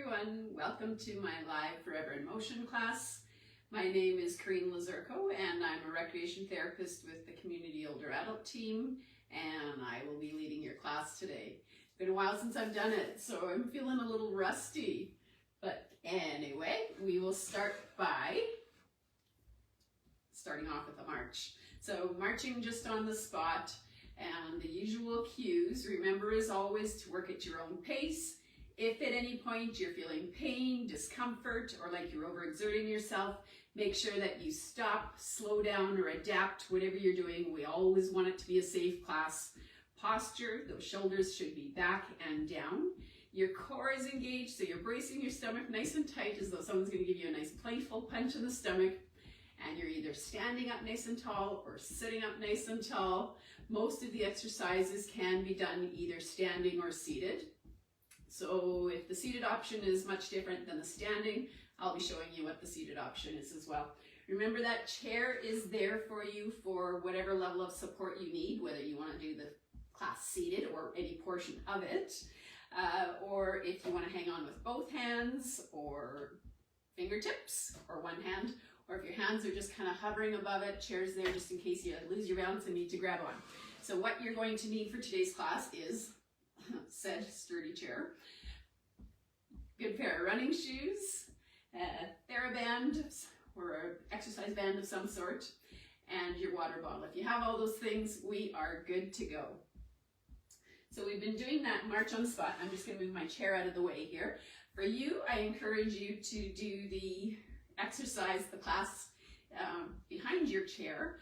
everyone, welcome to my live Forever in Motion class. My name is Kereen and I'm a recreation therapist with the Community Older Adult team, and I will be leading your class today. It's been a while since I've done it, so I'm feeling a little rusty. But anyway, we will start by starting off with a march. So marching just on the spot, and the usual cues, remember as always to work at your own pace. If at any point you're feeling pain, discomfort, or like you're overexerting yourself, make sure that you stop, slow down, or adapt whatever you're doing. We always want it to be a safe class. Posture, those shoulders should be back and down. Your core is engaged, so you're bracing your stomach nice and tight as though someone's going to give you a nice playful punch in the stomach. And you're either standing up nice and tall or sitting up nice and tall. Most of the exercises can be done either standing or seated. So if the seated option is much different than the standing, I'll be showing you what the seated option is as well. Remember that chair is there for you for whatever level of support you need, whether you want to do the class seated or any portion of it, or if you want to hang on with both hands or fingertips or one hand, or if your hands are just kind of hovering above it, chair's there just in case you lose your balance and need to grab one. So what you're going to need for today's class is said sturdy chair, good pair of running shoes, a TheraBand or an exercise band of some sort, and your water bottle. If you have all those things, we are good to go. So we've been doing that march on the spot. I'm just going to move my chair out of the way here. For you, I encourage you to do the exercise, the class behind your chair.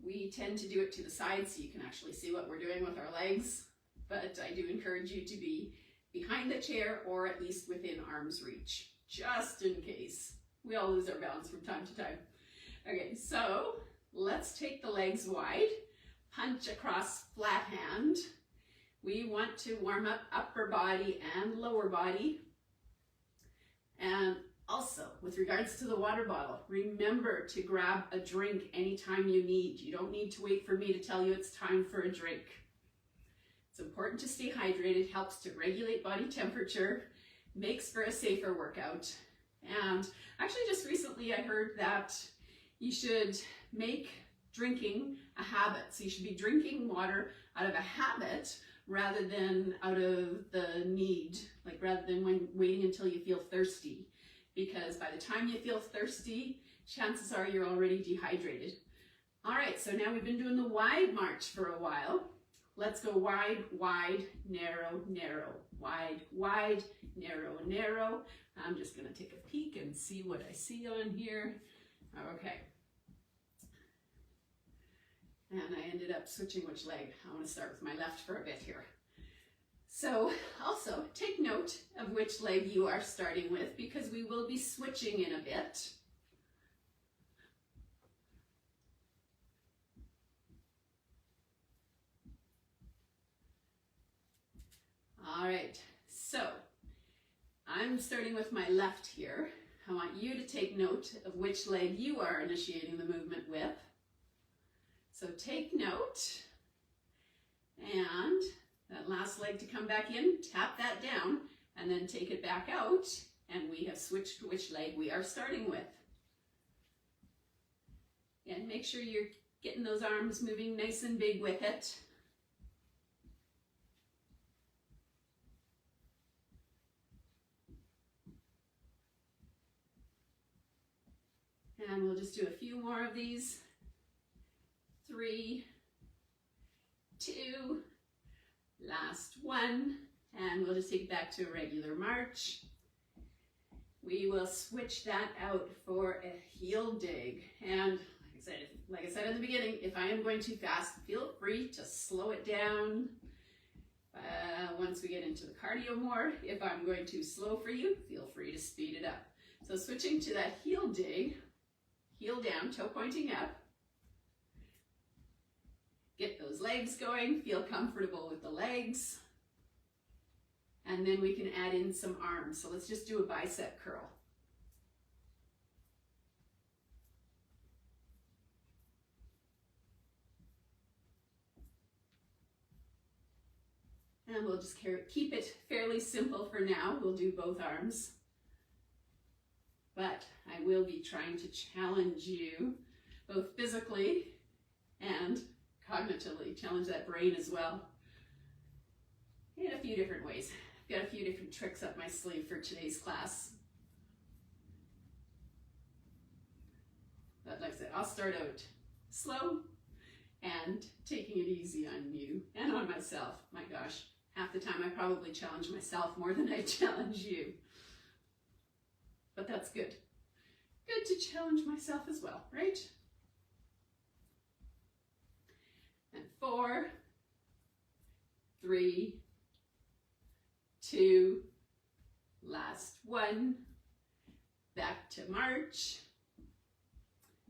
We tend to do it to the side so you can actually see what we're doing with our legs. But I do encourage you to be behind the chair or at least within arm's reach, just in case. We all lose our balance from time to time. Okay, so let's take the legs wide, punch across flat hand. We want to warm up upper body and lower body. And also, with regards to the water bottle, remember to grab a drink anytime you need. You don't need to wait for me to tell you it's time for a drink. It's important to stay hydrated, helps to regulate body temperature, makes for a safer workout. And actually just recently I heard that you should make drinking a habit. So you should be drinking water out of a habit rather than out of the need, like rather than waiting until you feel thirsty. Because by the time you feel thirsty, chances are you're already dehydrated. All right, so now we've been doing the wide march for a while. Let's go wide, wide, narrow, narrow, wide, wide, narrow, narrow. I'm just going to take a peek and see what I see on here. Okay. And I ended up switching which leg. I want to start with my left for a bit here. So also take note of which leg you are starting with because we will be switching in a bit. All right, so I'm starting with my left here. I want you to take note of which leg you are initiating the movement with. So take note, and that last leg to come back in, tap that down, and then take it back out, and we have switched which leg we are starting with. And make sure you're getting those arms moving nice and big with it. And we'll just do a few more of these. 3, 2, last one, and we'll just take it back to a regular march. We will switch that out for a heel dig. And like I said in the beginning, if I am going too fast, feel free to slow it down. Once we get into the cardio more, if I'm going too slow for you, feel free to speed it up. So switching to that heel dig, heel down, toe pointing up. Get those legs going, feel comfortable with the legs. And then we can add in some arms. So let's just do a bicep curl. And we'll just keep it fairly simple for now. We'll do both arms. but I will be trying to challenge you both physically and cognitively, challenge that brain as well in a few different ways. I've got a few different tricks up my sleeve for today's class. But like I said, I'll start out slow and taking it easy on you and on myself. My gosh, half the time I probably challenge myself more than I challenge you. But that's good. Good to challenge myself as well, right? And 4, 3, 2, last one, back to march.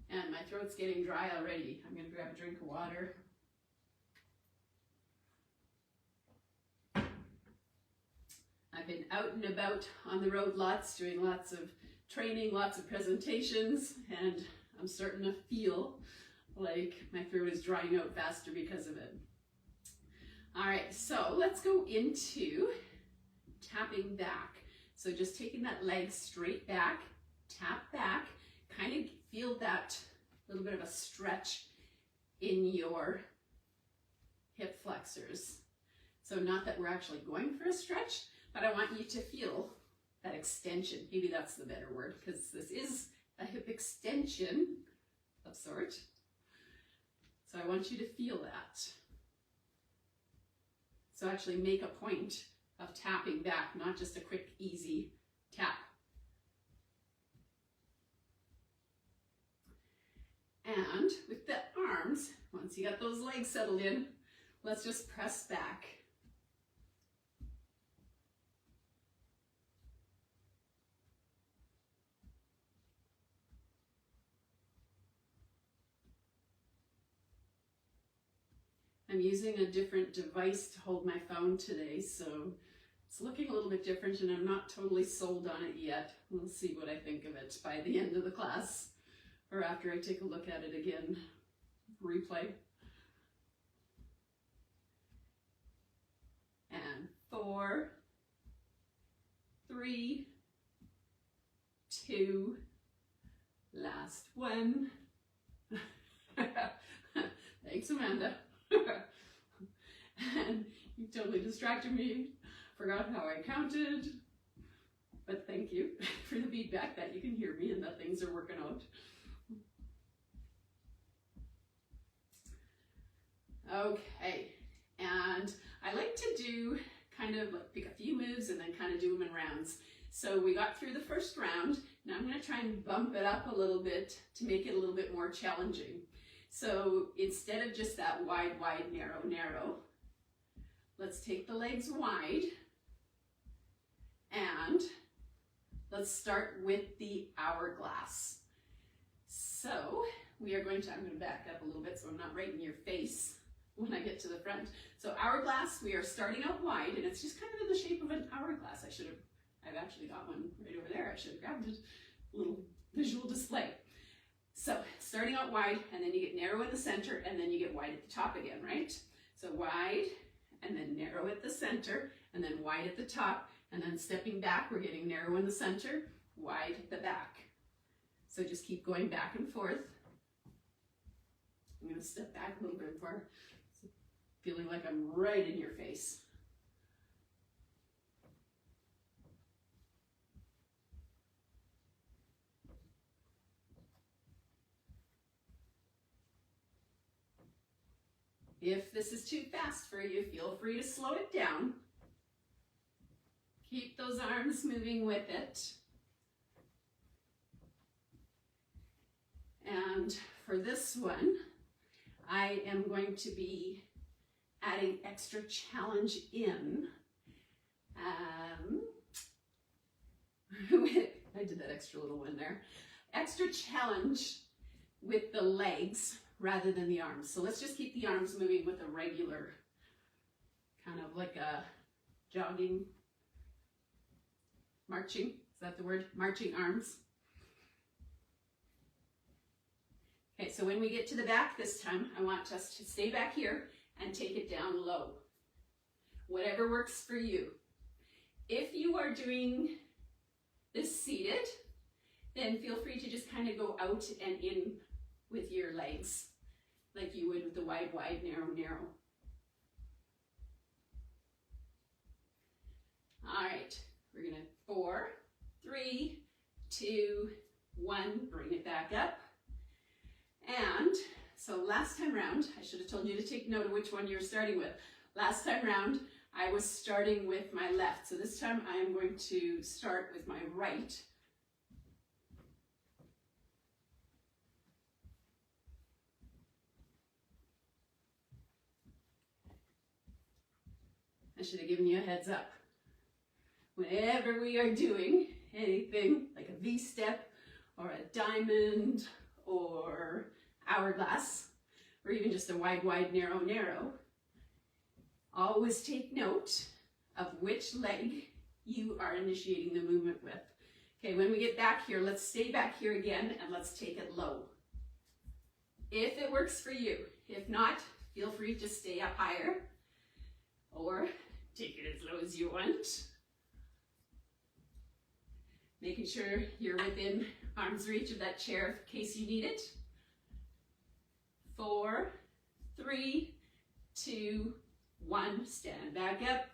And my throat's getting dry already. I'm gonna grab a drink of water. I've been out and about on the road lots, doing lots of training, lots of presentations, and I'm starting to feel like my throat is drying out faster because of it. All right, so let's go into tapping back. So just taking that leg straight back, tap back, kind of feel that little bit of a stretch in your hip flexors. So not that we're actually going for a stretch, but I want you to feel that extension. Maybe that's the better word, because this is a hip extension of sort. So I want you to feel that. So actually make a point of tapping back, not just a quick, easy tap. And with the arms, once you got those legs settled in, let's just press back. I'm using a different device to hold my phone today, so it's looking a little bit different and I'm not totally sold on it yet. We'll see what I think of it by the end of the class or after I take a look at it again, replay. And 4, 3, 2, last one. Thanks, Amanda. And you totally distracted me, forgot how I counted, but thank you for the feedback that you can hear me and that things are working out. Okay, and I like to do kind of like pick a few moves and then kind of do them in rounds. So we got through the first round. Now I'm going to try and bump it up a little bit to make it a little bit more challenging. So instead of just that wide, wide, narrow, narrow, let's take the legs wide and let's start with the hourglass. So we are going to, I'm going to back up a little bit so I'm not right in your face when I get to the front. So hourglass, we are starting out wide and it's just kind of in the shape of an hourglass. I've actually got one right over there. I should have grabbed it, a little visual display. So starting out wide and then you get narrow in the center and then you get wide at the top again, right? So wide and then narrow at the center and then wide at the top and then stepping back, we're getting narrow in the center, wide at the back. So just keep going back and forth. I'm going to step back a little bit more, feeling like I'm right in your face. If this is too fast for you, feel free to slow it down. Keep those arms moving with it. And for this one, I am going to be adding extra challenge in. I did that extra little one there. Extra challenge with the legs rather than the arms. So let's just keep the arms moving with a regular, kind of like a jogging, marching, is that the word? Marching arms. Okay, so when we get to the back this time, I want us to stay back here and take it down low. Whatever works for you. If you are doing this seated, then feel free to just kind of go out and in with your legs, like you would with the wide, wide, narrow, narrow. All right, we're gonna 4, 3, 2, 1, bring it back up. And so last time round, I should have told you to take note of which one you're starting with. Last time round, I was starting with my left. So this time I am going to start with my right. I should have given you a heads up. Whenever we are doing anything like a V-step or a diamond or hourglass, or even just a wide, wide, narrow, narrow, always take note of which leg you are initiating the movement with. Okay, when we get back here, let's stay back here again and let's take it low. If it works for you. If not, feel free to stay up higher or take it as low as you want. Making sure you're within arm's reach of that chair in case you need it. 4, 3, 2, 1, stand back up.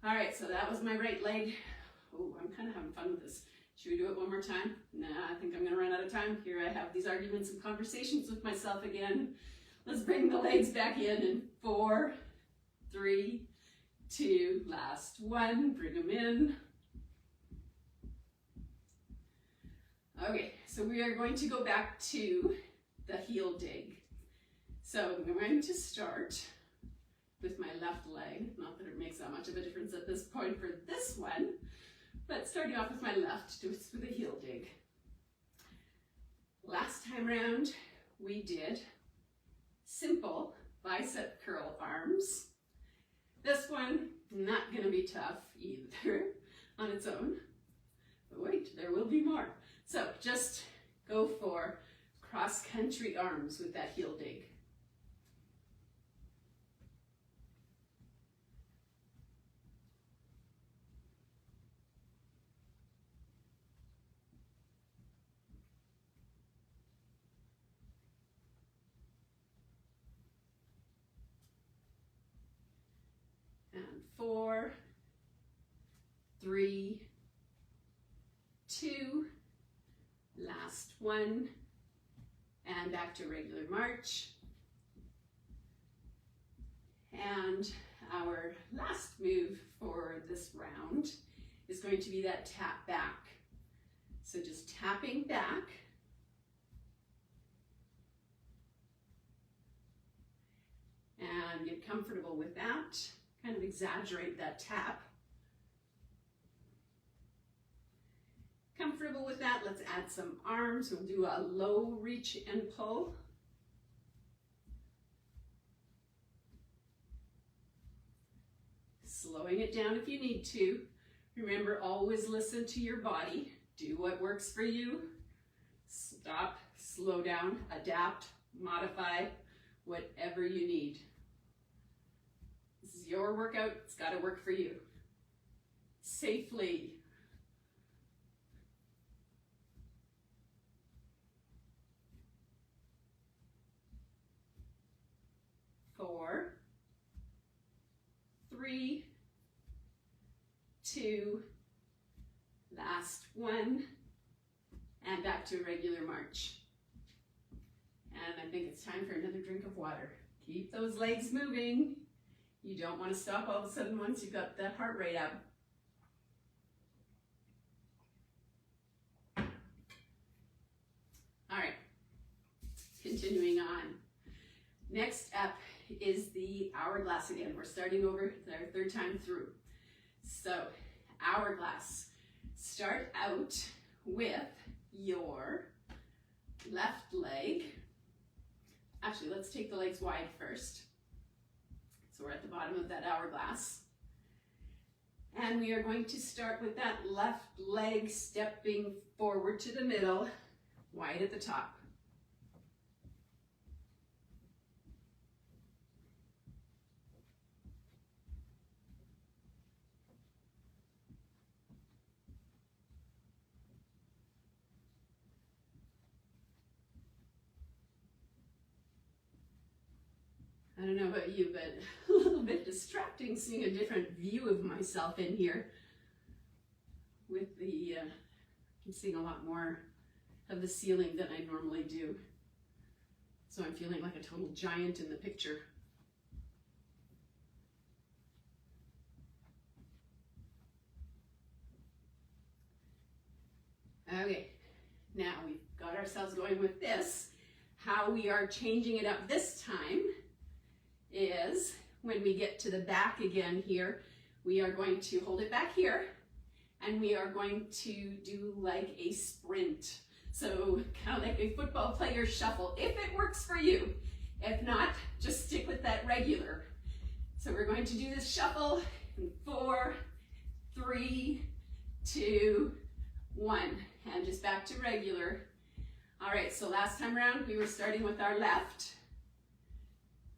All right, so that was my right leg. Oh, I'm kind of having fun with this. Should we do it one more time? Nah, I think I'm gonna run out of time. Here I have these arguments and conversations with myself again. Let's bring the legs back in 4, 3, 2, last one, bring them in. Okay, so we are going to go back to the heel dig. So I'm going to start with my left leg. Not that it makes that much of a difference at this point for this one, but starting off with my left, just with a heel dig. Last time round, we did simple bicep curl arms. This one, not gonna be tough either on its own, but wait, there will be more. So just go for cross-country arms with that heel dig. And 4, 3, 2, last one, and back to regular march. And our last move for this round is going to be that tap back. So just tapping back. And get comfortable with that. Kind of exaggerate that tap. Comfortable with that, let's add some arms. We'll do a low reach and pull. Slowing it down if you need to. Remember, always listen to your body. Do what works for you. Stop, slow down, adapt, modify, whatever you need. This is your workout, it's gotta work for you. Safely. Four, 3, 2, last one, and back to regular march. And I think it's time for another drink of water. Keep those legs moving. You don't want to stop all of a sudden once you've got that heart rate up. All right, continuing on. Next up is the hourglass again. We're starting over our third time through. So, hourglass. Start out with your left leg. Actually, let's take the legs wide first. So we're at the bottom of that hourglass. And we are going to start with that left leg stepping forward to the middle, wide at the top. I don't know about you, but a little bit distracting seeing a different view of myself in here. With the, I'm seeing a lot more of the ceiling than I normally do. So I'm feeling like a total giant in the picture. Okay, now we've got ourselves going with this. How we are changing it up this time is when we get to the back again here, we are going to hold it back here and we are going to do like a sprint. So kind of like a football player shuffle, if it works for you. If not, just stick with that regular. So we're going to do this shuffle in 4, 3, 2, 1, and just back to regular. All right, so last time around, we were starting with our left.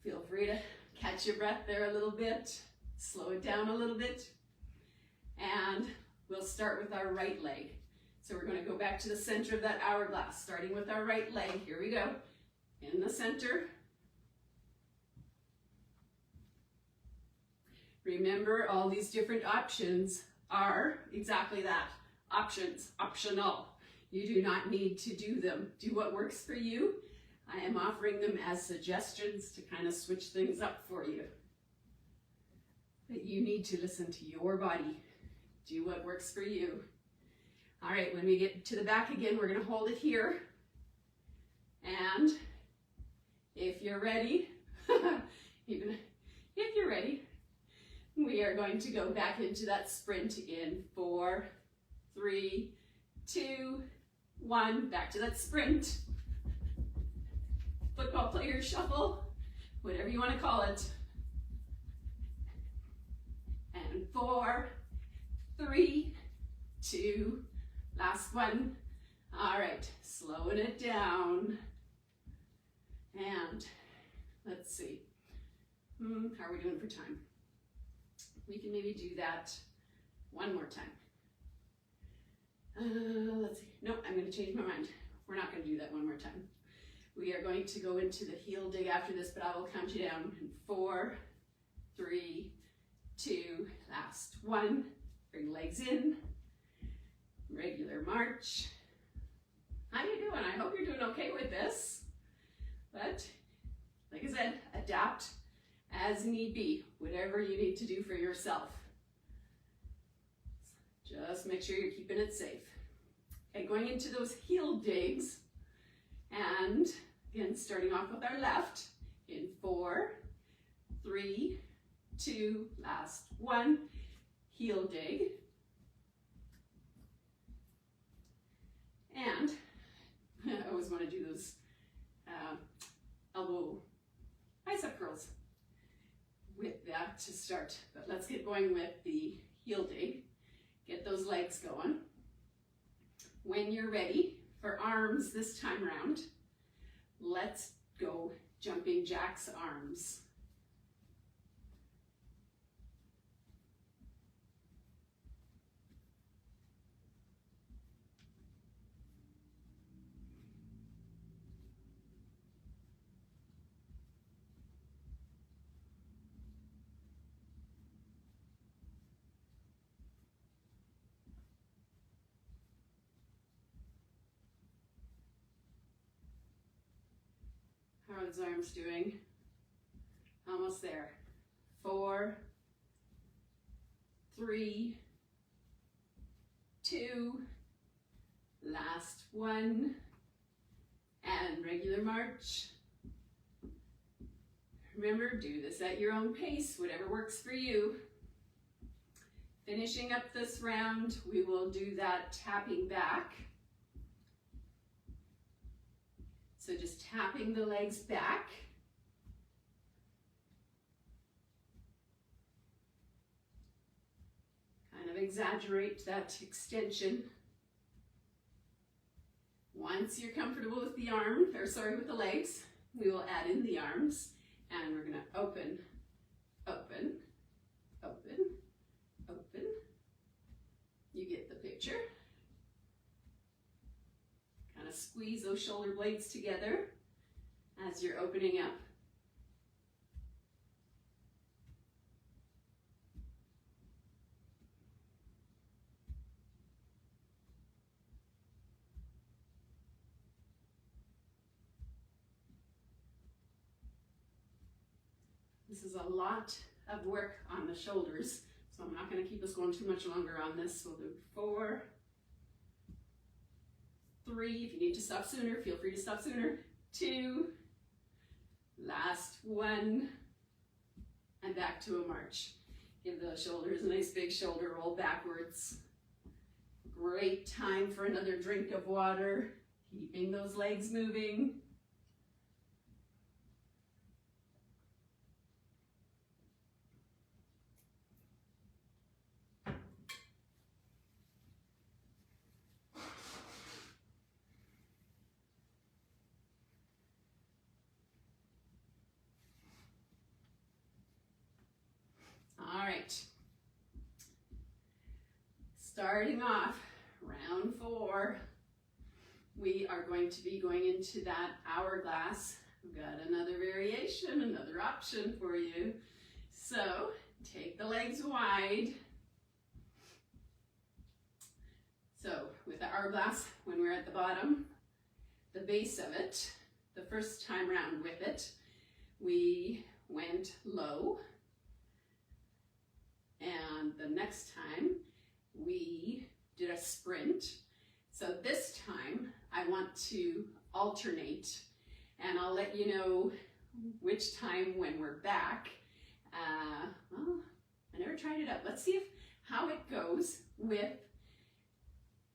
Feel free to catch your breath there a little bit, slow it down a little bit, and we'll start with our right leg. So we're going to go back to the center of that hourglass, starting with our right leg. Here we go. In the center. Remember, all these different options are exactly that. Options, optional. You do not need to do them. Do what works for you. I am offering them as suggestions to kind of switch things up for you. But you need to listen to your body. Do what works for you. All right, when we get to the back again, we're going to hold it here. And if you're ready, even if you're ready, we are going to go back into that sprint in 4, 3, 2, 1. Back to that sprint. Football player shuffle, whatever you want to call it. And 4, 3, 2, last one. All right, slowing it down. And let's see. How are we doing for time? We can maybe do that one more time. Let's see. Nope, I'm going to change my mind. We're not going to do that one more time. We are going to go into the heel dig after this, but I will count you down in 4, 3, 2, last one. Bring legs in. Regular march. How you doing? I hope you're doing okay with this. But, like I said, adapt as need be. Whatever you need to do for yourself. Just make sure you're keeping it safe. Okay, going into those heel digs. And again, starting off with our left in 4, 3, 2, last one, heel dig. And I always want to do those elbow bicep curls with that to start. But let's get going with the heel dig. Get those legs going. When you're ready for arms this time around, let's go jumping jacks arms. How are those arms doing? Almost there. 4, 3, 2, last one, and regular march. Remember, do this at your own pace, whatever works for you. Finishing up this round, we will do that tapping back. So just tapping the legs back. Kind of exaggerate that extension. Once you're comfortable with the with the legs, we will add in the arms. And we're gonna open, open, open, open. You get the picture. Kind of squeeze those shoulder blades together as you're opening up. This is a lot of work on the shoulders, so I'm not going to keep us going too much longer on this. We'll do 4, 3. If you need to stop sooner, feel free to stop sooner. 2, last 1, and back to a march. Give those shoulders a nice big shoulder roll backwards. Great time for another drink of water, keeping those legs moving. All right, starting off round 4, we are going to be going into that hourglass. We've got another variation, another option for you. So take the legs wide. So with the hourglass, when we're at the bottom, the base of it, the first time round with it, we went low. And the next time we did a sprint. So this time I want to alternate, and I'll let you know which time when we're back. Well, I never tried it out. Let's see how it goes with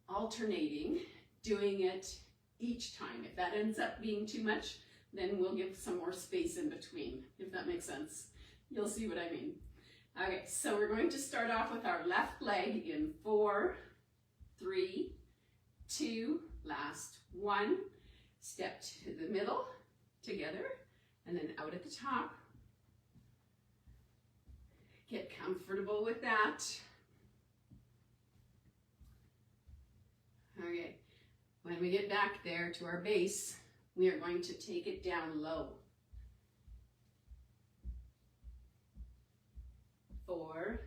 alternating, doing it each time. If that ends up being too much, then we'll give some more space in between, if that makes sense. You'll see what I mean. Okay, so we're going to start off with our left leg in 4, 3, 2, last 1. Step to the middle, together, and then out at the top. Get comfortable with that. Okay, when we get back there to our base, we are going to take it down low. 4,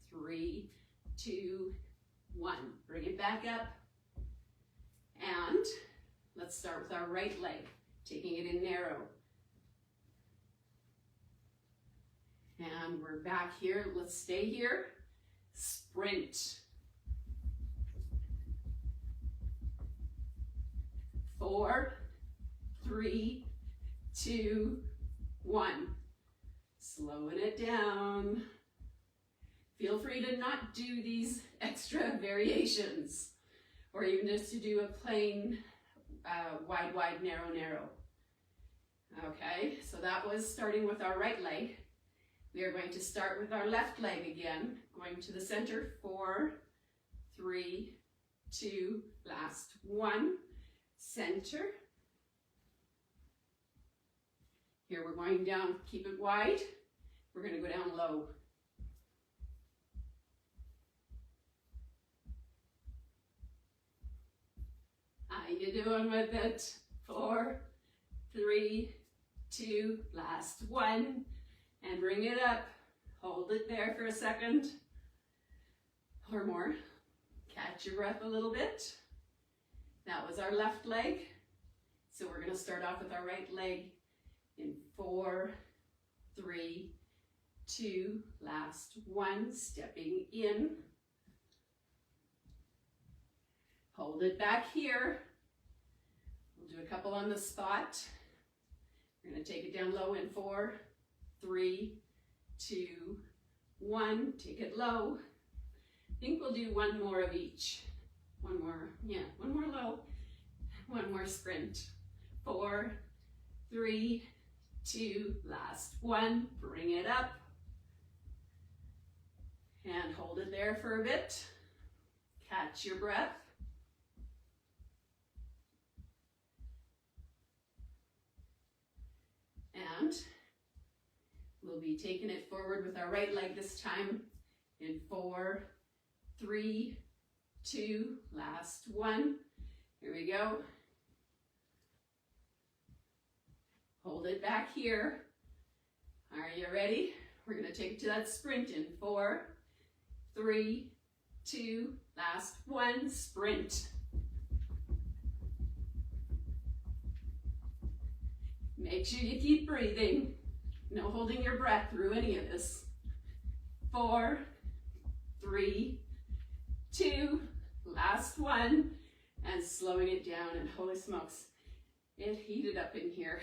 3, 2, 1. Bring it back up. And let's start with our right leg, taking it in narrow. And we're back here. Let's stay here. Sprint. 4, 3, 2, 1. Slowing it down. Feel free to not do these extra variations, or even just to do a plain wide, wide, narrow, narrow. Okay, so that was starting with our right leg. We are going to start with our left leg again, going to the center. 4, 3, 2, last 1, center. Here we're going down, keep it wide. We're going to go down low. How you doing with it? 4, 3, 2, last 1, and bring it up. Hold it there for a second or more. Catch your breath a little bit. That was our left leg. So we're going to start off with our right leg in 4, 3, 2, last 1, stepping in. Hold it back here. We'll do a couple on the spot. We're going to take it down low in 4, 3, 2, 1. Take it low. I think we'll do one more of each. One more, yeah, one more low, one more sprint. 4, 3, 2, last 1. Bring it up. And hold it there for a bit. Catch your breath. And we'll be taking it forward with our right leg this time in 4, 3, 2, last 1. Here we go. Hold it back here. Are you ready? We're going to take it to that sprint in 4, 3, 2, last 1, sprint. Make sure you keep breathing. No holding your breath through any of this. 4, 3, 2, last one, and slowing it down, and holy smokes, it heated up in here.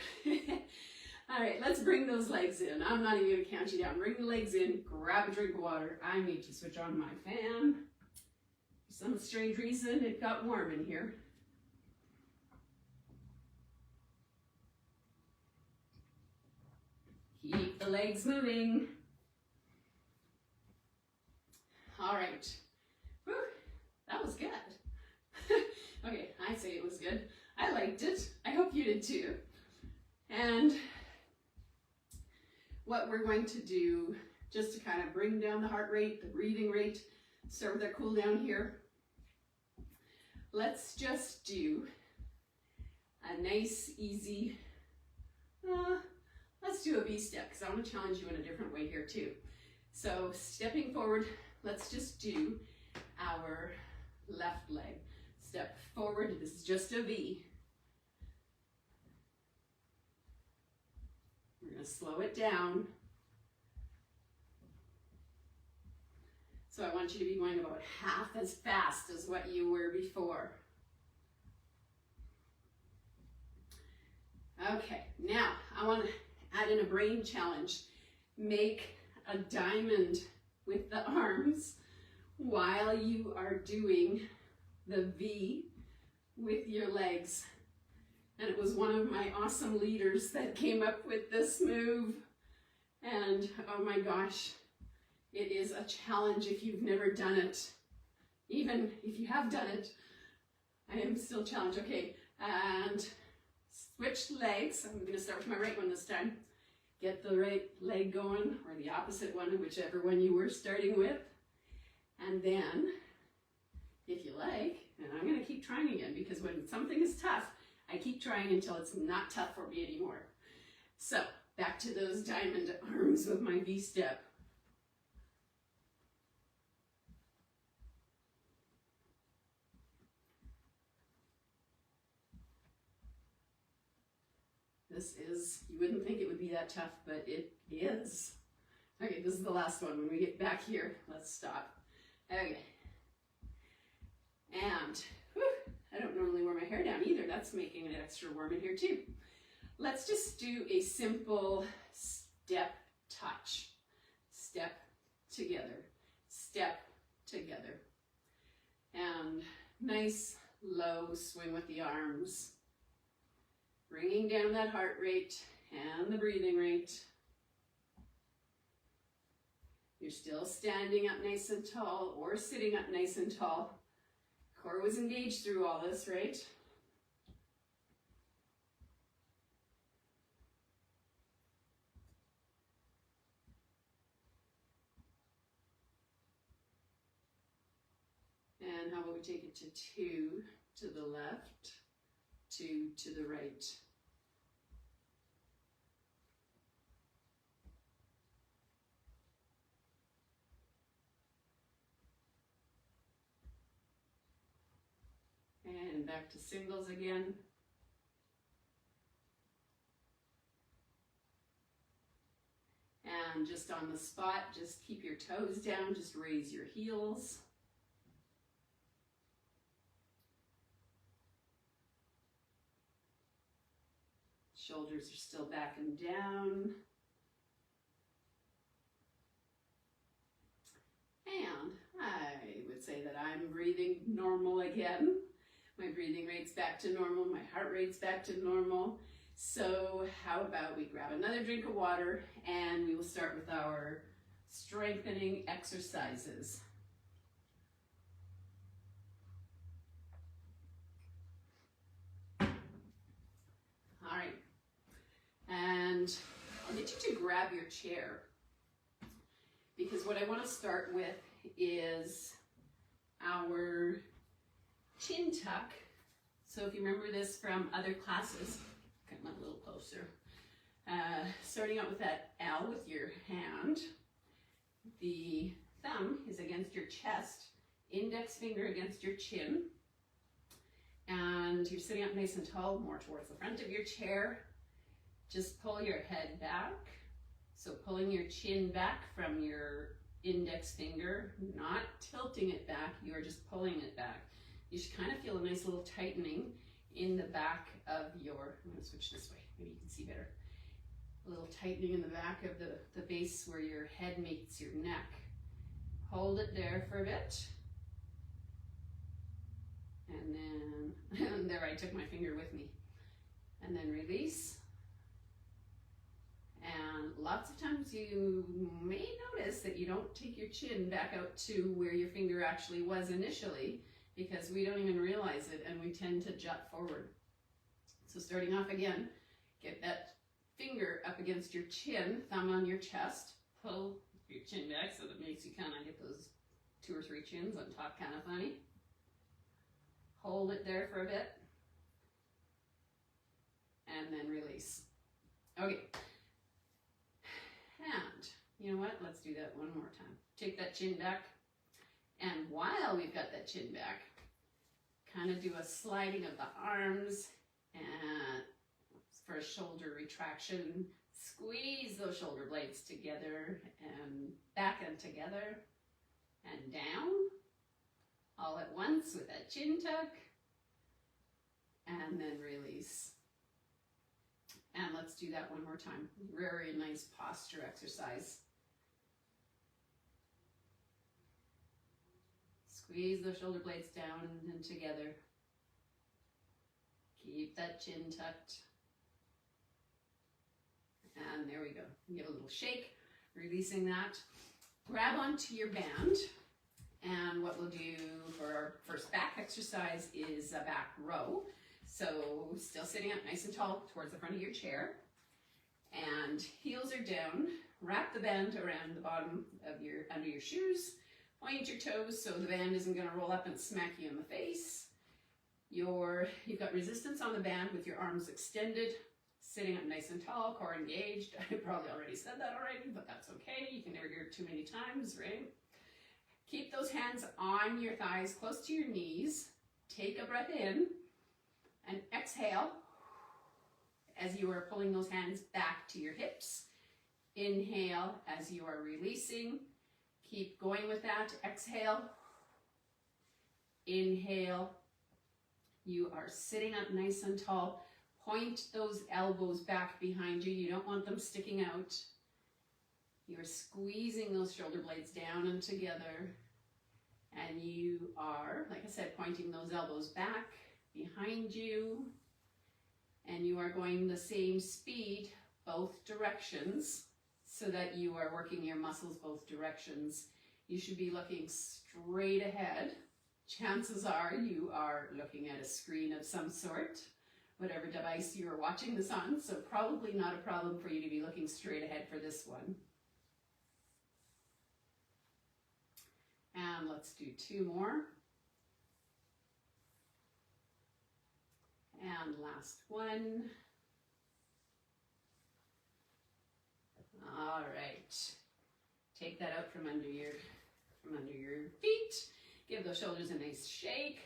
All right, let's bring those legs in. I'm not even gonna count you down. Bring the legs in, grab a drink of water. I need to switch on my fan. For some strange reason, it got warm in here. Keep the legs moving. All right. Whew, that was good. Okay, I say it was good. I liked it. I hope you did too. And what we're going to do, just to kind of bring down the heart rate, the breathing rate, start with our cool down here. Let's just do a nice, easy, let's do a V step, because I want to challenge you in a different way here too. So stepping forward, let's just do our left leg. Step forward, this is just a V. We're going to slow it down. So I want you to be going about half as fast as what you were before. Okay, now I want to add in a brain challenge. Make a diamond with the arms while you are doing the V with your legs. And it was one of my awesome leaders that came up with this move. And oh my gosh, it is a challenge if you've never done it. Even if you have done it, I am still challenged. Okay, and switch legs. I'm going to start with my right one this time. Get the right leg going, or the opposite one, whichever one you were starting with. And then, if you like, and I'm going to keep trying again, because when something is tough, I keep trying until it's not tough for me anymore. So, back to those diamond arms with my V step. This is, you wouldn't think it would be that tough, but it is. Okay, this is the last one. When we get back here, let's stop. Okay. And, whew, I don't normally wear my hair down either. That's making it extra warm in here too. Let's just do a simple step touch. Step together. Step together. And nice low swing with the arms. Bringing down that heart rate and the breathing rate. You're still standing up nice and tall or sitting up nice and tall. Core was engaged through all this, right? And how about we take it to 2 to the left, 2 to the right. And back to singles again. And just on the spot, just keep your toes down, just raise your heels. Shoulders are still back and down. And I would say that I'm breathing normal again. My breathing rate's back to normal, my heart rate's back to normal. So how about we grab another drink of water and we will start with our strengthening exercises. All right, and I'll get you to grab your chair, because what I want to start with is our chin tuck. So if you remember this from other classes, come a little closer. Starting out with that L with your hand, the thumb is against your chest, index finger against your chin, and you're sitting up nice and tall, more towards the front of your chair. Just pull your head back So pulling your chin back from your index finger, not tilting it back, you are just pulling it back. You should kind of feel a nice little tightening in the back of your, I'm going to switch this way, maybe you can see better. A little tightening in the back of the base where your head meets your neck. Hold it there for a bit. And then, and there, I took my finger with me. And then release. And lots of times you may notice that you don't take your chin back out to where your finger actually was initially, because we don't even realize it and we tend to jut forward. So starting off again, get that finger up against your chin, thumb on your chest, pull your chin back so that makes you kind of get those 2 or 3 chins on top, kind of funny. Hold it there for a bit. And then release. Okay. And you know what? Let's do that one more time. Take that chin back. And while we've got that chin back, kind of do a sliding of the arms and for a shoulder retraction. Squeeze those shoulder blades together and back and together and down all at once with that chin tuck. And then release. And let's do that one more time. Very nice posture exercise. Squeeze those shoulder blades down and together. Keep that chin tucked. And there we go. Give a little shake, releasing that. Grab onto your band. And what we'll do for our first back exercise is a back row. So still sitting up nice and tall towards the front of your chair. And heels are down. Wrap the band around the bottom of your, under your shoes. Point your toes so the band isn't going to roll up and smack you in the face. You've got resistance on the band with your arms extended, sitting up nice and tall, core engaged. I probably already said that already, but that's okay. You can never hear it too many times, right? Keep those hands on your thighs, close to your knees. Take a breath in and exhale as you are pulling those hands back to your hips. Inhale as you are releasing. Keep going with that. Exhale. Inhale. You are sitting up nice and tall. Point those elbows back behind you. You don't want them sticking out. You're squeezing those shoulder blades down and together. And you are, like I said, pointing those elbows back behind you. And you are going the same speed, both directions, so that you are working your muscles both directions. You should be looking straight ahead. Chances are you are looking at a screen of some sort, whatever device you are watching this on, so probably not a problem for you to be looking straight ahead for this one. And let's do 2 more. And last one. All right. Take that out from under your feet. Give those shoulders a nice shake.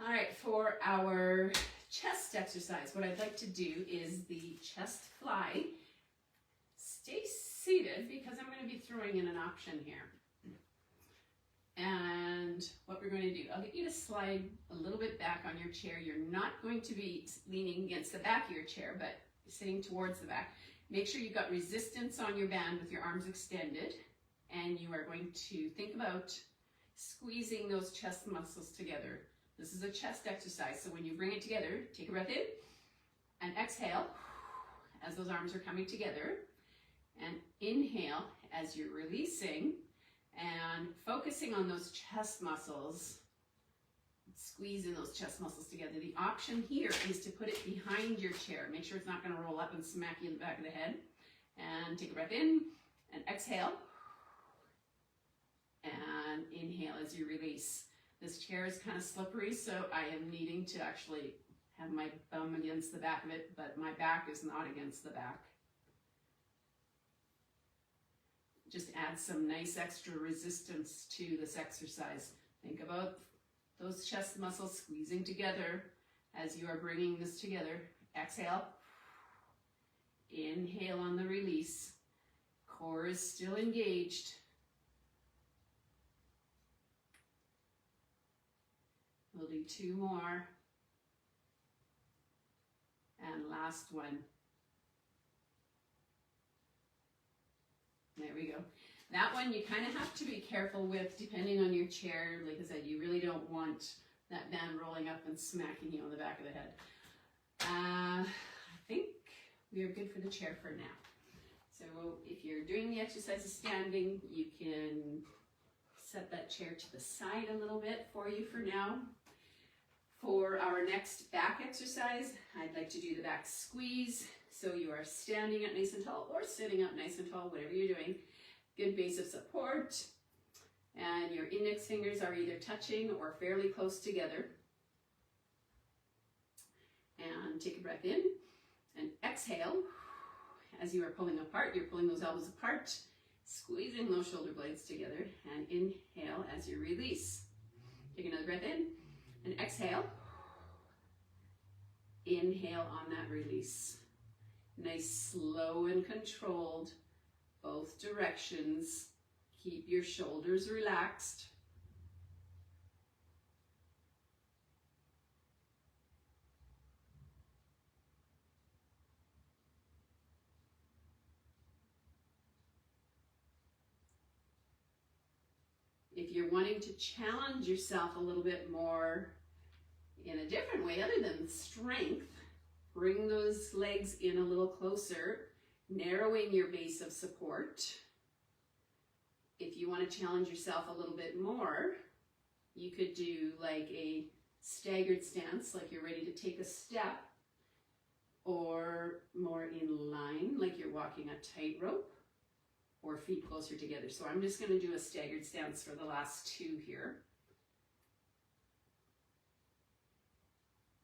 All right, for our chest exercise, what I'd like to do is the chest fly. Stay seated because I'm going to be throwing in an option here. And what we're going to do, I'll get you to slide a little bit back on your chair. You're not going to be leaning against the back of your chair, but sitting towards the back. Make sure you've got resistance on your band with your arms extended. And you are going to think about squeezing those chest muscles together. This is a chest exercise, so when you bring it together, take a breath in and exhale as those arms are coming together. And inhale as you're releasing. And focusing on those chest muscles, squeezing those chest muscles together. The option here is to put it behind your chair. Make sure it's not going to roll up and smack you in the back of the head. And take a breath in and exhale. And inhale as you release. This chair is kind of slippery, so I am needing to actually have my bum against the back of it, but my back is not against the back. Just add some nice extra resistance to this exercise. Think about those chest muscles squeezing together as you are bringing this together. Exhale. Inhale on the release. Core is still engaged. We'll do 2 more. And last one. There we go. That one you kind of have to be careful with depending on your chair. Like I said, you really don't want that band rolling up and smacking you on the back of the head. I think we are good for the chair for now. So if you're doing the exercises standing, you can set that chair to the side a little bit for you for now. For our next back exercise, I'd like to do the back squeeze. So you are standing up nice and tall or sitting up nice and tall, whatever you're doing. Good base of support. And your index fingers are either touching or fairly close together. And take a breath in and exhale. As you are pulling apart, you're pulling those elbows apart, squeezing those shoulder blades together, and inhale as you release. Take another breath in and exhale. Inhale on that release. Nice, slow and controlled, both directions. Keep your shoulders relaxed. If you're wanting to challenge yourself a little bit more in a different way other than strength, bring those legs in a little closer, narrowing your base of support. If you want to challenge yourself a little bit more, you could do like a staggered stance, like you're ready to take a step, or more in line, like you're walking a tightrope, or feet closer together. So I'm just going to do a staggered stance for the last 2 here.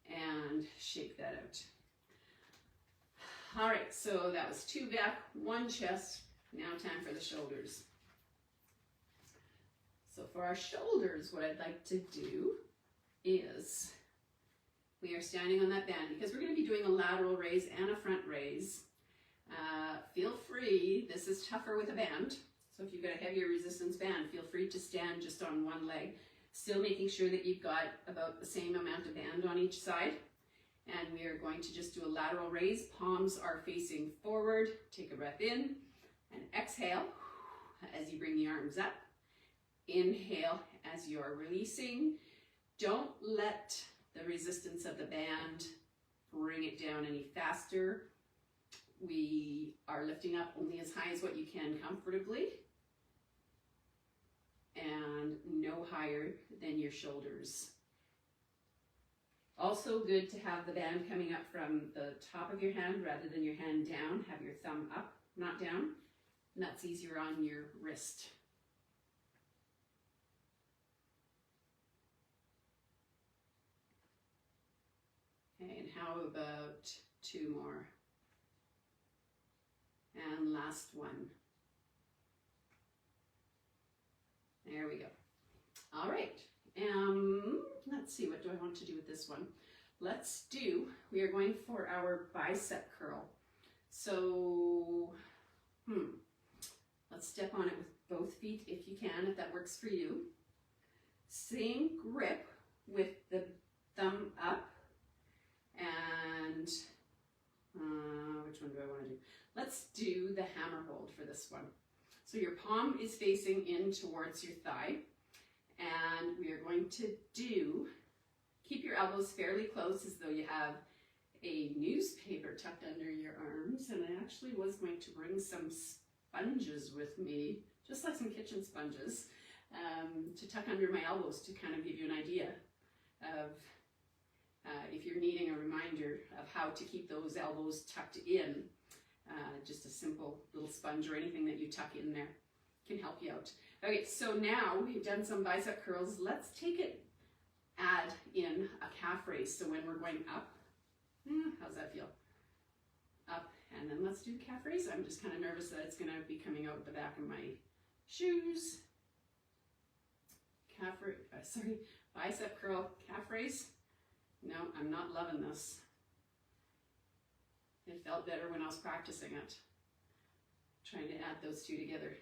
And shake that out. All right, so that was 2 back, 1 chest. Now time for the shoulders. So for our shoulders, what I'd like to do is, we are standing on that band because we're going to be doing a lateral raise and a front raise. Feel free, this is tougher with a band, so if you've got a heavier resistance band, feel free to stand just on one leg, still making sure that you've got about the same amount of band on each side. And we are going to just do a lateral raise. Palms are facing forward. Take a breath in and exhale as you bring the arms up. Inhale as you're releasing. Don't let the resistance of the band bring it down any faster. We are lifting up only as high as what you can comfortably, and no higher than your shoulders. Also good to have the band coming up from the top of your hand rather than your hand down. Have your thumb up, not down, and that's easier on your wrist. Okay, and how about 2 more? And last one. There we go. All right. Let's see, what do I want to do with this one? We are going for our bicep curl. So, let's step on it with both feet if you can, if that works for you. Same grip with the thumb up, and which one do I want to do? Let's do the hammer hold for this one. So your palm is facing in towards your thigh, and we are going to keep your elbows fairly close as though you have a newspaper tucked under your arms. And I actually was going to bring some sponges with me, just like some kitchen sponges, to tuck under my elbows to kind of give you an idea of if you're needing a reminder of how to keep those elbows tucked in. Just a simple little sponge or anything that you tuck in there can help you out. Okay, so now we've done some bicep curls. Let's add in a calf raise. So when we're going up, how's that feel? Up, and then let's do the calf raise. I'm just kind of nervous that it's going to be coming out the back of my shoes. Bicep curl, calf raise. No, I'm not loving this. It felt better when I was practicing it, trying to add those two together.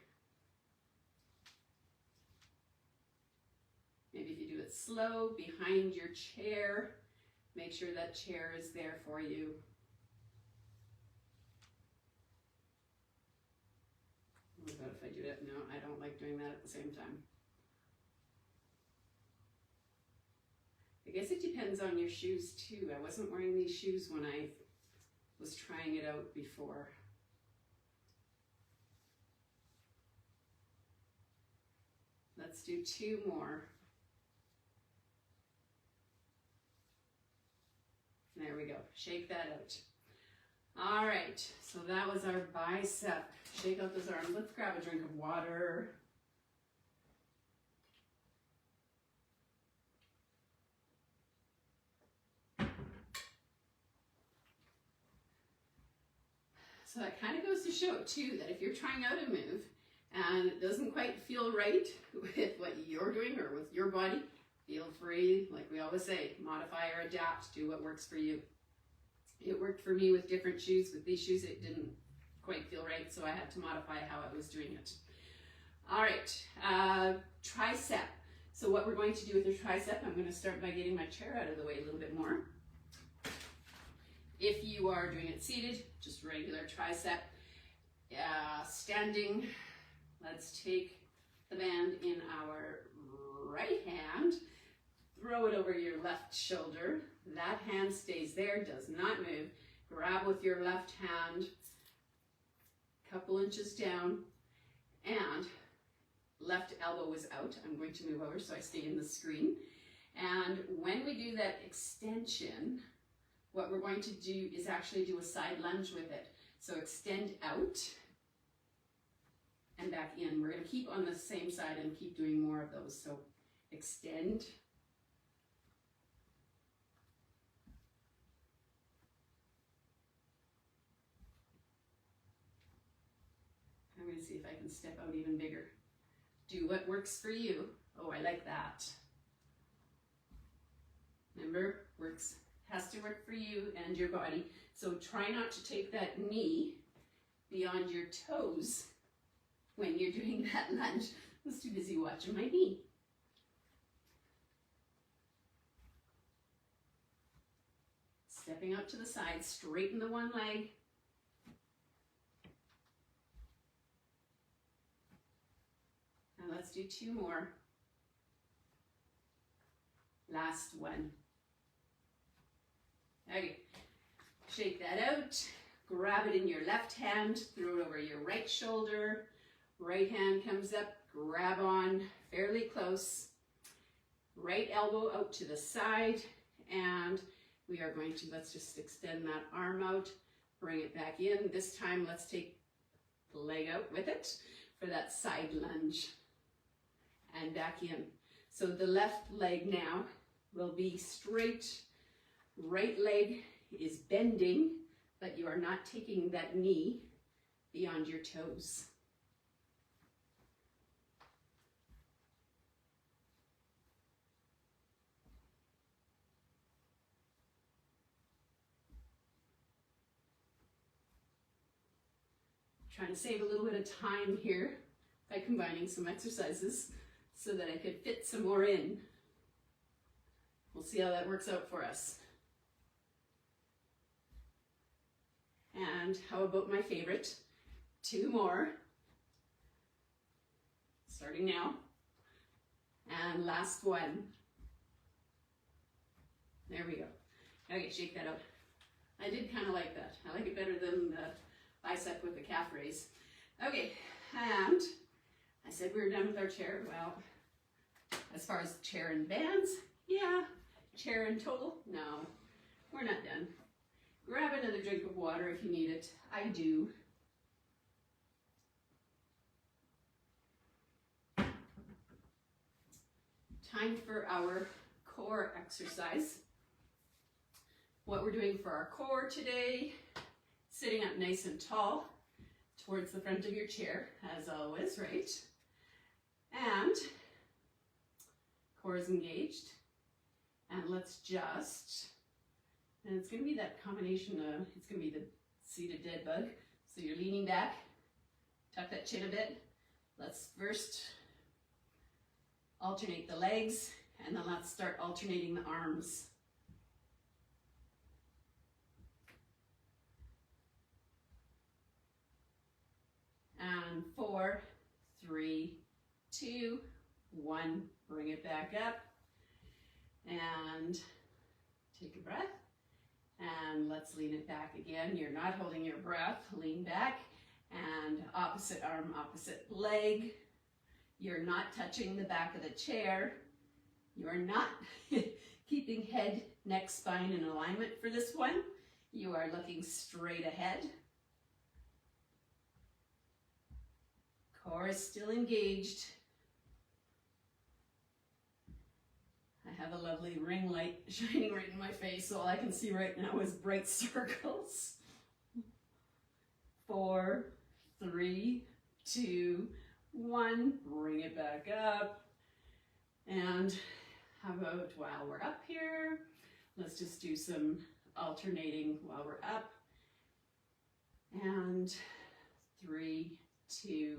Maybe if you do it slow, behind your chair, make sure that chair is there for you. What about if I do that? No, I don't like doing that at the same time. I guess it depends on your shoes too. I wasn't wearing these shoes when I was trying it out before. Let's do 2 more. There we go. Shake that out. All right, so that was our bicep. Shake out those arms. Let's grab a drink of water. So that kind of goes to show too that if you're trying out a move and it doesn't quite feel right with what you're doing or with your body, feel free, like we always say, modify or adapt, do what works for you. It worked for me with different shoes. With these shoes, it didn't quite feel right, so I had to modify how I was doing it. All right, tricep. So what we're going to do with the tricep, I'm going to start by getting my chair out of the way a little bit more. If you are doing it seated, just regular tricep. Standing, let's take the band in our right hand, throw it over your left shoulder. That hand stays there, does not move. Grab with your left hand, couple inches down, and left elbow is out. I'm going to move over so I stay in the screen. And when we do that extension, what we're going to do is actually do a side lunge with it. So extend out and back in. We're going to keep on the same side and keep doing more of those. So extend. I'm going to see if I can step out even bigger. Do what works for you. Oh, I like that. Remember, has to work for you and your body. So try not to take that knee beyond your toes when you're doing that lunge. I was too busy watching my knee. Stepping out to the side, straighten the one leg. And let's do 2 more. Last one. Okay, shake that out, grab it in your left hand, throw it over your right shoulder, right hand comes up, grab on fairly close, right elbow out to the side, and we are going to, let's just extend that arm out, bring it back in. This time let's take the leg out with it for that side lunge and back in. So the left leg now will be straight. Right leg is bending, but you are not taking that knee beyond your toes. Trying to save a little bit of time here by combining some exercises so that I could fit some more in. We'll see how that works out for us. And how about my favorite? 2 more. Starting now. And last one. There we go. Okay, shake that out. I did kind of like that. I like it better than the bicep with the calf raise. Okay, and I said we were done with our chair. Well, as far as chair and bands, yeah. Chair in total, no, we're not done. Grab another drink of water if you need it. I do. Time for our core exercise. What we're doing for our core today, sitting up nice and tall towards the front of your chair, as always, right? And core is engaged. And let's just, and it's going to be that combination of, it's going to be the seated dead bug. So you're leaning back, tuck that chin a bit. Let's first alternate the legs, and then let's start alternating the arms. And 4, 3, 2, 1. Bring it back up. And take a breath. And let's lean it back again. You're not holding your breath. Lean back. And opposite arm, opposite leg. You're not touching the back of the chair. You're not keeping head, neck, spine in alignment for this one. You are looking straight ahead. Core is still engaged. I have a lovely ring light shining right in my face, so all I can see right now is bright circles. 4, 3, 2, 1. Bring it back up. And how about while we're up here, let's just do some alternating while we're up. And 3, 2,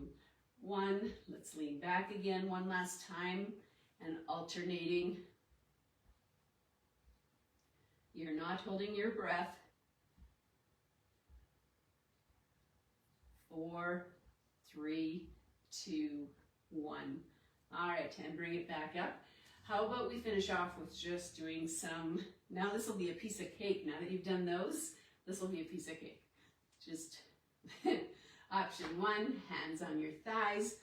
1. Let's lean back again one last time and alternating. You're not holding your breath. 4, 3, 2, 1. All right, and bring it back up. How about we finish off with just doing some, now this will be a piece of cake. Now that you've done those, this will be a piece of cake. Just option 1, hands on your thighs.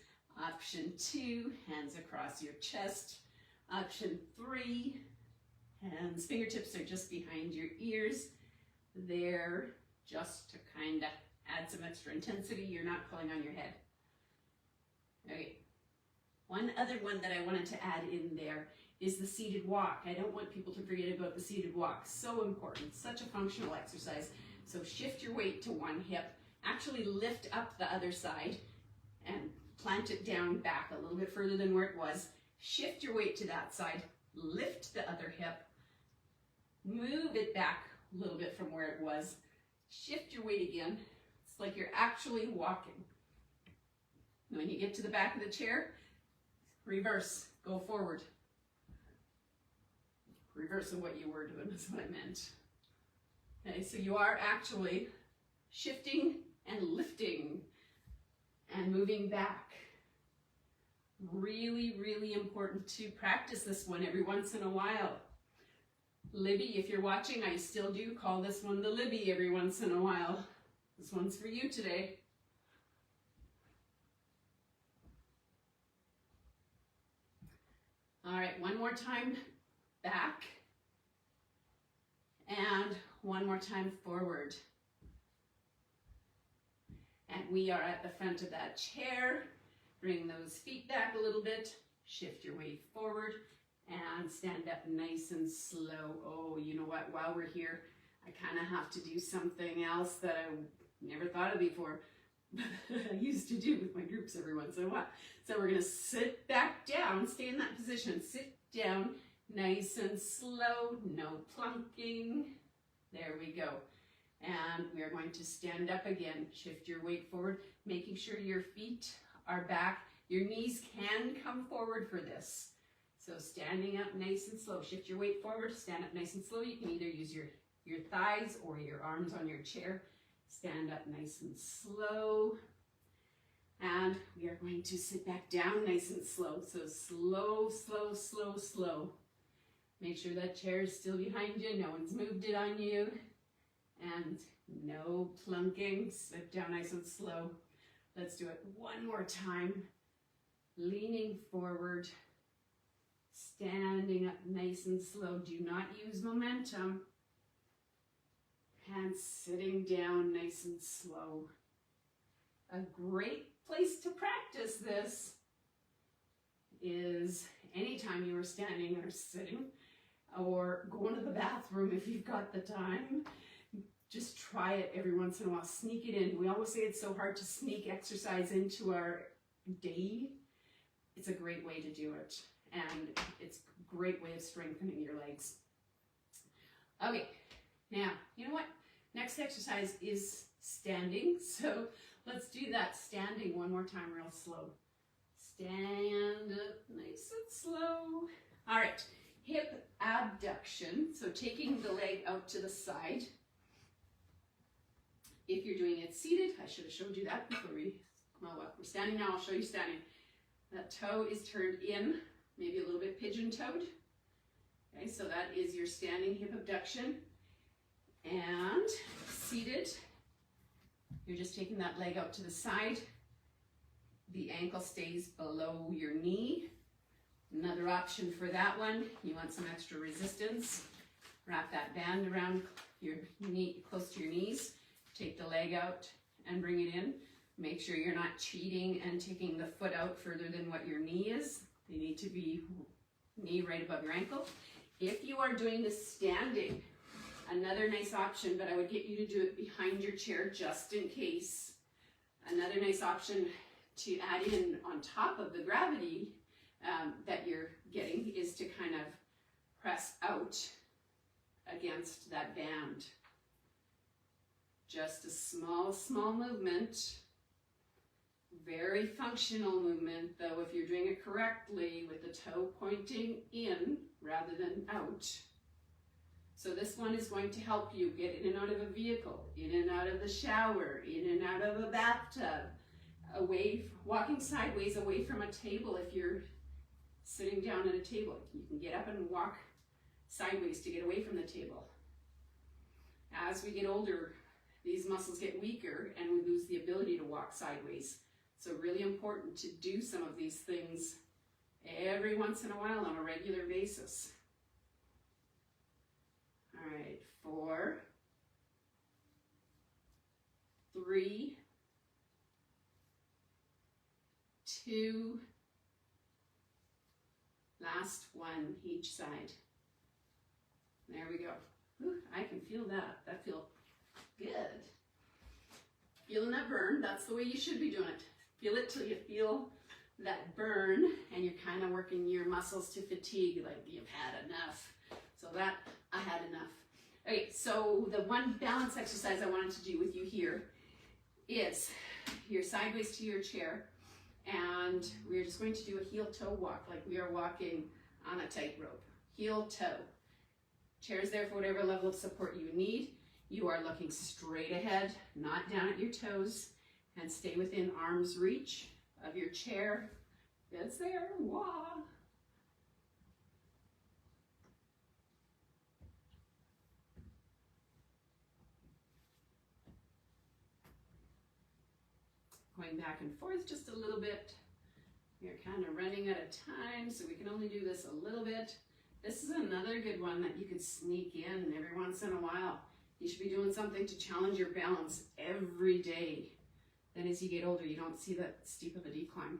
Option 2, hands across your chest. Option 3, hands, fingertips are just behind your ears. They're just to kind of add some extra intensity. You're not pulling on your head. Okay. One other one that I wanted to add in there is the seated walk. I don't want people to forget about the seated walk. So important, such a functional exercise. So shift your weight to one hip, actually lift up the other side and plant it down back a little bit further than where it was. Shift your weight to that side, lift the other hip, move it back a little bit from where it was, shift your weight again. It's like you're actually walking. When you get to the back of the chair, reverse, go forward. Reverse of what you were doing is what I meant. Okay, so you are actually shifting and lifting and moving back. Really, really important to practice this one every once in a while. Libby, if you're watching, I still do call this one the Libby every once in a while. This one's for you today. All right, one more time back, and one more time forward. And we are at the front of that chair. Bring those feet back a little bit, shift your weight forward, and stand up nice and slow. Oh, you know what, while we're here, I kind of have to do something else that I never thought of before. I used to do with my groups every once in a while. So we're going to sit back down, stay in that position, sit down, nice and slow, no plunking. There we go. And we are going to stand up again, shift your weight forward, making sure your feet are back. Your knees can come forward for this. So standing up nice and slow, shift your weight forward, stand up nice and slow. You can either use your thighs or your arms on your chair. Stand up nice and slow. And we are going to sit back down nice and slow. So slow, slow, slow, slow. Make sure that chair is still behind you. No one's moved it on you. And no plunking. Sit down nice and slow. Let's do it one more time. Leaning forward. Standing up nice and slow. Do not use momentum. And sitting down nice and slow. A great place to practice this is anytime you are standing or sitting or going to the bathroom if you've got the time. Just try it every once in a while. Sneak it in. We always say it's so hard to sneak exercise into our day. It's a great way to do it. And it's a great way of strengthening your legs. Okay, now, you know what? Next exercise is standing. So let's do that standing one more time real slow. Stand up nice and slow. All right, hip abduction. So taking the leg out to the side. If you're doing it seated, I should have showed you that before we're standing now, I'll show you standing. That toe is turned in, maybe a little bit pigeon-toed. Okay, so that is your standing hip abduction. And seated, you're just taking that leg out to the side. The ankle stays below your knee. Another option for that one, you want some extra resistance. Wrap that band around your knee, close to your knees. Take the leg out and bring it in. Make sure you're not cheating and taking the foot out further than what your knee is. They need to be knee right above your ankle. If you are doing this standing, another nice option, but I would get you to do it behind your chair just in case. Another nice option to add in on top of the gravity that you're getting is to kind of press out against that band. Just a small movement. Very functional movement, though, if you're doing it correctly with the toe pointing in rather than out. So this one is going to help you get in and out of a vehicle, in and out of the shower, in and out of a bathtub, walking sideways away from a table. If you're sitting down at a table, you can get up and walk sideways to get away from the table. As we get older, these muscles get weaker and we lose the ability to walk sideways. So really important to do some of these things every once in a while on a regular basis. All right, 4, 3, 2, last one each side. There we go. Ooh, I can feel that. That feels good. Feeling that burn, that's the way you should be doing it. Feel it till you feel that burn and you're kind of working your muscles to fatigue, like you've had enough. So that, I had enough. Okay, so the one balance exercise I wanted to do with you here is you're sideways to your chair and we're just going to do a heel-toe walk like we are walking on a tightrope. Heel-toe. Chair's there for whatever level of support you need. You are looking straight ahead, not down at your toes, and stay within arm's reach of your chair. It's there, wah. Going back and forth just a little bit. We're kind of running out of time, so we can only do this a little bit. This is another good one that you could sneak in every once in a while. You should be doing something to challenge your balance every day. Then as you get older, you don't see that steep of a decline.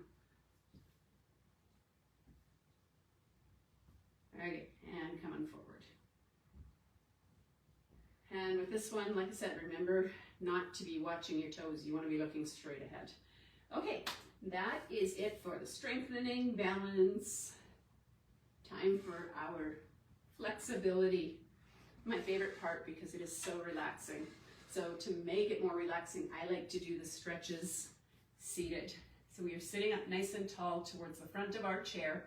All right, and coming forward. And with this one, like I said, remember not to be watching your toes. You want to be looking straight ahead. Okay, that is it for the strengthening balance. Time for our flexibility. My favorite part because it is so relaxing. So to make it more relaxing, I like to do the stretches seated. So we are sitting up nice and tall towards the front of our chair.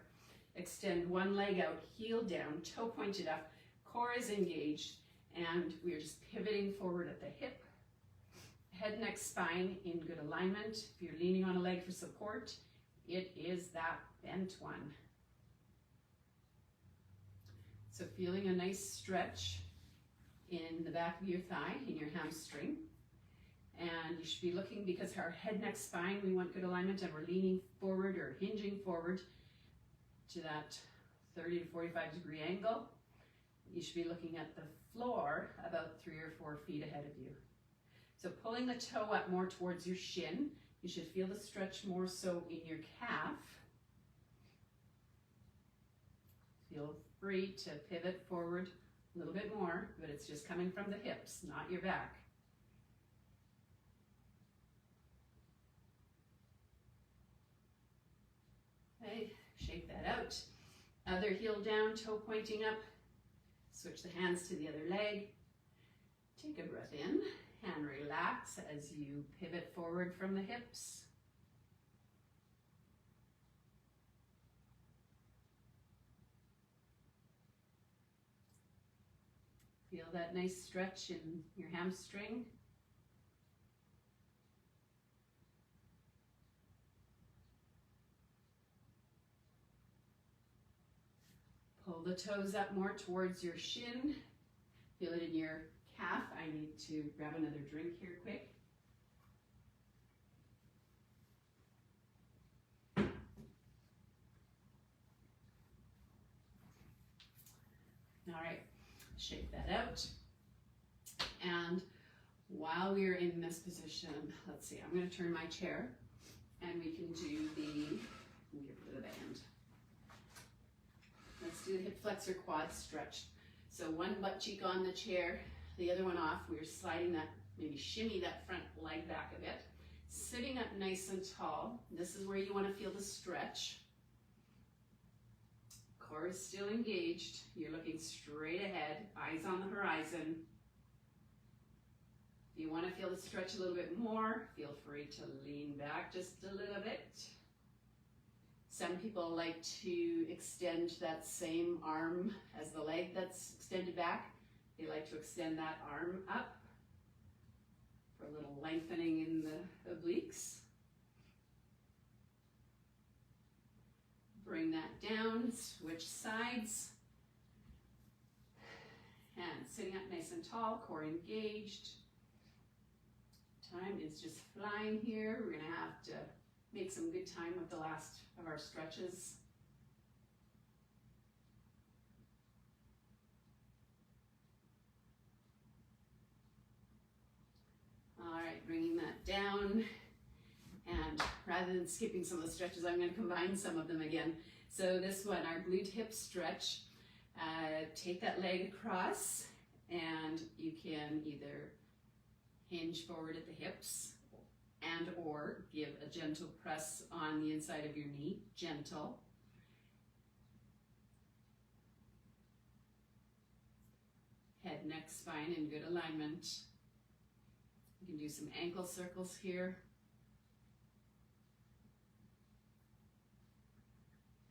Extend one leg out, heel down, toe pointed up, core is engaged, and we are just pivoting forward at the hip. Head, neck, spine in good alignment. If you're leaning on a leg for support, it is that bent one. So feeling a nice stretch in the back of your thigh, in your hamstring. And you should be looking, because our head, neck, spine, we want good alignment, and we're leaning forward or hinging forward to that 30 to 45 degree angle. You should be looking at the floor about 3 or 4 feet ahead of you. So pulling the toe up more towards your shin. You should feel the stretch more so in your calf. Feel free to pivot forward a little bit more, but it's just coming from the hips, not your back. Okay, shake that out. Other heel down, toe pointing up. Switch the hands to the other leg. Take a breath in and relax as you pivot forward from the hips. Feel that nice stretch in your hamstring. Pull the toes up more towards your shin. Feel it in your calf. I need to grab another drink here quick. All right, shake that out. And while we're in this position, let's see, I'm going to turn my chair and we can do get rid of the band. Let's do the hip flexor quad stretch. So one butt cheek on the chair, the other one off. We're sliding that, maybe shimmy that front leg back a bit. Sitting up nice and tall. This is where you want to feel the stretch. Core is still engaged. You're looking straight ahead, eyes on the horizon. If you want to feel the stretch a little bit more, feel free to lean back just a little bit. Some people like to extend that same arm as the leg that's extended back. They like to extend that arm up for a little lengthening in the obliques. Bring that down, switch sides. And sitting up nice and tall, core engaged. Time is just flying here. We're gonna have to make some good time with the last of our stretches. All right, bringing that down. And rather than skipping some of the stretches, I'm going to combine some of them again. So this one, our glute hip stretch, take that leg across and you can either hinge forward at the hips and or give a gentle press on the inside of your knee, gentle. Head, neck, spine in good alignment. You can do some ankle circles here.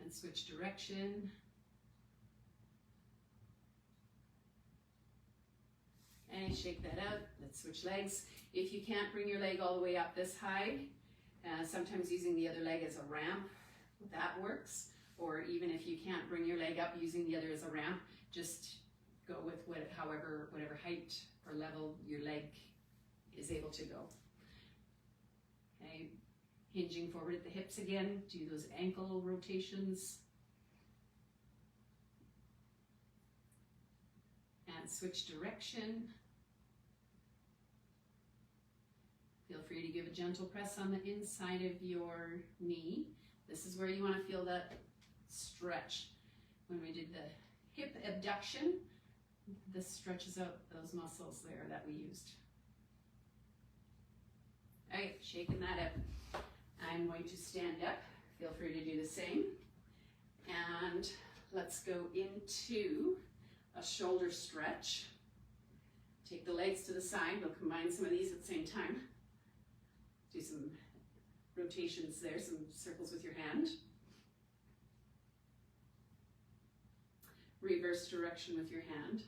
And switch direction. And shake that out. Let's switch legs. If you can't bring your leg all the way up this high, sometimes using the other leg as a ramp, that works. Or even if you can't bring your leg up using the other as a ramp, just go with whatever height or level your leg is able to go. Okay, hinging forward at the hips again, do those ankle rotations. And switch direction. Feel free to give a gentle press on the inside of your knee. This is where you want to feel that stretch. When we did the hip abduction, this stretches out those muscles there that we used. All right, shaking that up. I'm going to stand up. Feel free to do the same. And let's go into a shoulder stretch. Take the legs to the side. We'll combine some of these at the same time. Do some rotations there, some circles with your hand. Reverse direction with your hand. So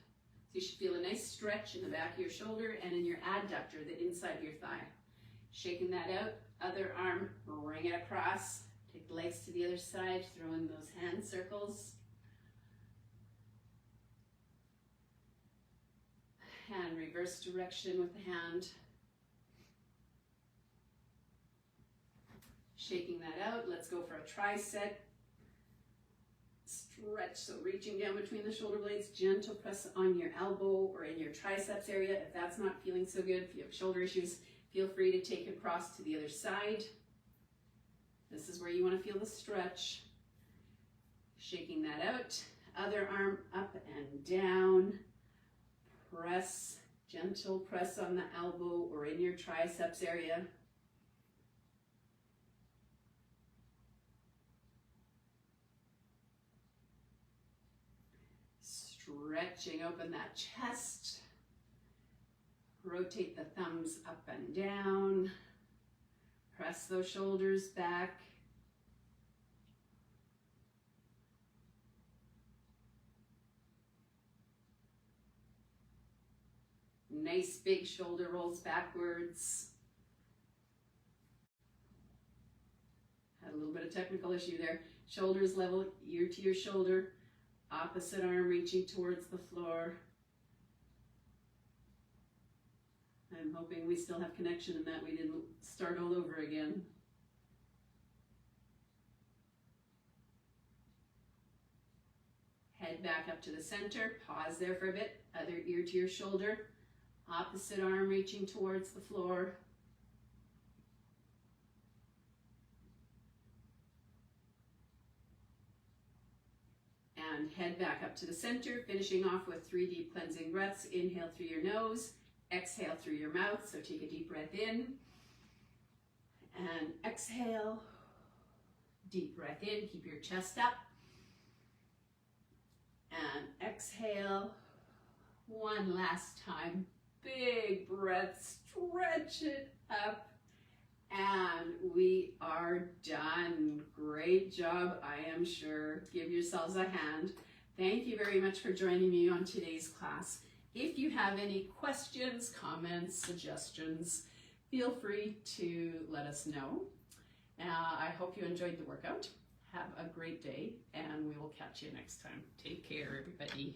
you should feel a nice stretch in the back of your shoulder and in your adductor, the inside of your thigh. Shaking that out, other arm, bring it across. Take the legs to the other side, throw in those hand circles. And reverse direction with the hand. Shaking that out, let's go for a tricep. Stretch, so reaching down between the shoulder blades, gentle press on your elbow or in your triceps area. If that's not feeling so good, if you have shoulder issues, feel free to take it across to the other side. This is where you want to feel the stretch. Shaking that out, other arm up and down. Press, gentle press on the elbow or in your triceps area. Stretching open that chest. Rotate the thumbs up and down. Press those shoulders back. Nice big shoulder rolls backwards. Had a little bit of technical issue there. Shoulders level, ear to your shoulder. Opposite arm reaching towards the floor. I'm hoping we still have connection and that we didn't start all over again. Head back up to the center. Pause there for a bit. Other ear to your shoulder. Opposite arm reaching towards the floor. And head back up to the center, finishing off with 3 deep cleansing breaths. Inhale through your nose, exhale through your mouth. So take a deep breath in and exhale. Deep breath in, keep your chest up. And exhale. One last time. Big breath, stretch it up. And we are done. Great job, I am sure. Give yourselves a hand. Thank you very much for joining me on today's class. If you have any questions, comments, suggestions, feel free to let us know. I hope you enjoyed the workout. Have a great day, and we will catch you next time. Take care, everybody.